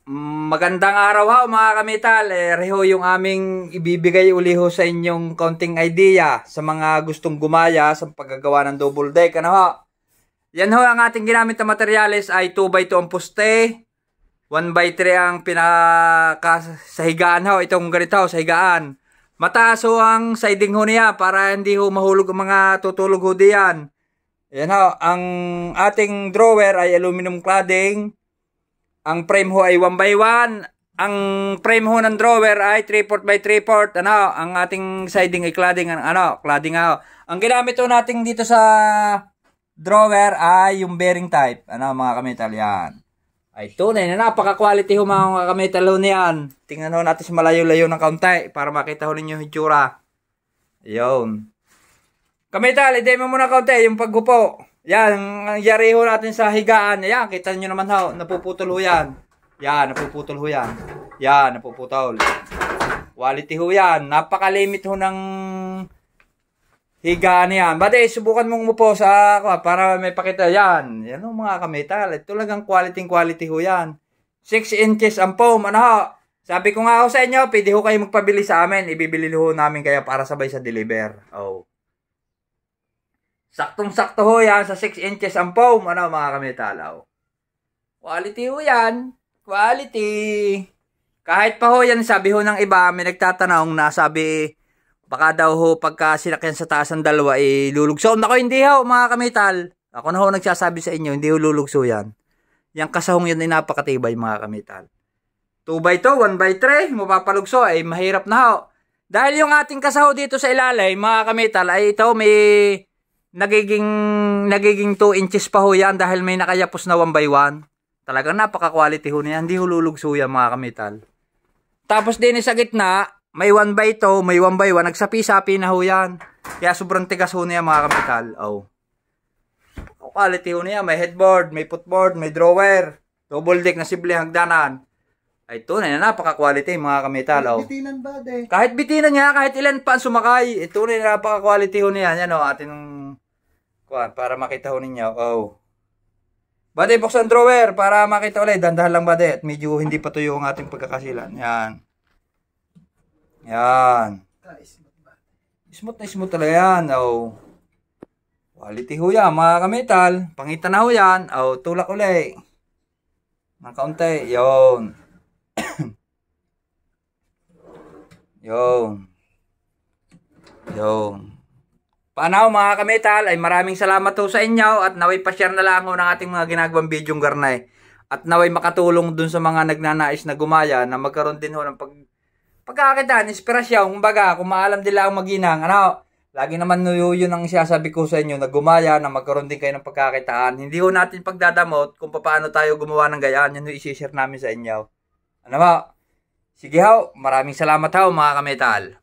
Magandang araw ho mga kamital. Reho yung aming ibibigay uli ho sa inyong counting idea sa mga gustong gumaya sa paggagawa ng double deck. Ano ho? Yan ho, ang ating ginamit na materyales ay 2x2 ang poste, 1x3 ang pinakasahigaan ho. Itong ganito ho, sahigaan. Mataas ho ang siding ho niya para hindi ho mahulog ang mga tutulog ho diyan. Yan ho, ang ating drawer ay aluminum cladding. Ang frame ho ay 1x1. Ang frame ho ng drawer ay 3/4 by 3/4. Ano, ang ating siding ay cladding. Cladding ho. Ang ginamit ho natin dito sa drawer ay yung bearing type. Ano, mga kamital, yan. Ay tunay na napaka-quality ho mga kamital ho niyan. Tingnan ho natin sa malayo-layo ng kaunti para makita ho ninyo yung hitsura. Ayun. Kamital, i-demo muna kaunti yung paggupo. Yan, ang yari ho natin sa higaan. Yan, kita nyo naman ho, napuputol ho yan. Yan, napuputol ho yan. Yan, napuputol. Quality ho yan. Napaka-limit ho ng higaan yan. Bade, subukan mong umupo sa, para may pakita. Yan, yan ho mga kamital. Ito lang quality ho yan. 6 inches ang foam. Ano ho? Sabi ko nga ho sa inyo, pwede ho kayo magpabili sa amin. Ibibili ho namin kaya para sabay sa deliver. Oh. Saktong-sakto ho yan sa 6 inches ang foam. Ano mga kamitalaw? Quality ho yan. Quality. Kahit pa ho yan, sabi ho ng iba, may nagtatanong na sabi, baka daw ho pagka sinakyan sa taas ng dalawa, lulugso. Nako, hindi ho mga kamital. Ako na ho nagsasabi sa inyo, hindi ho lulugso yan. Yang kasahong yun ay napakatibay mga kamital. 2x2, 1x3, mapapalugso ay mahirap na ho. Dahil yung ating kasaho dito sa ilalim, mga kamital, ay ito may nagiging 2 inches pa ho yan dahil may nakayapos na 1x1. Talagang napaka-quality ho niya. Hindi ho lulugso yan mga kamital. Tapos din sa gitna, may 1x2, may 1x1. Nagsapi-sapi na ho yan. Kaya sobrang tigas ho niya mga kamital. Oh. Quality ho niya. May headboard, may footboard, may drawer. Double deck na simple hagdanan. Ay ito na napaka-quality mga kamital. Kahit oh. bitinan ba, de? Kahit bitinan niya, kahit ilan pa ang sumakay. Ito na napaka-quality ho niya. Yan o, ating para makita ho ninyo. Oh. Bade, buksan drawer para makita ulit. Dandahan lang bade. At medyo hindi pa tuyo ang ating pagkakasilan. Yan. Yan. Smooth na smooth talaga yan. Oh. Quality ho yan mga kamital. Pangitan na ho yan. Oh, tulak ulit. Ng kaunti. Yun. Yun. Yun. Paano mga kamital, ay maraming salamat ho sa inyo at naway pa-share na lang ho ng ating mga ginagawang bidyong garnay. At naway makatulong dun sa mga nagnanais na gumaya na magkaroon din ho ng pagkakakitaan, inspirasyon. Kumbaga, kung maalam nila ang maginang, lagi naman yun ang sinasabi ko sa inyo na gumaya, na magkaroon din kayo ng pagkakitaan. Hindi ho natin pagdadamot kung paano tayo gumawa ng gayaan, yan ho isi-share namin sa inyo. Ano ba? Sige ho, maraming salamat ho mga kamital.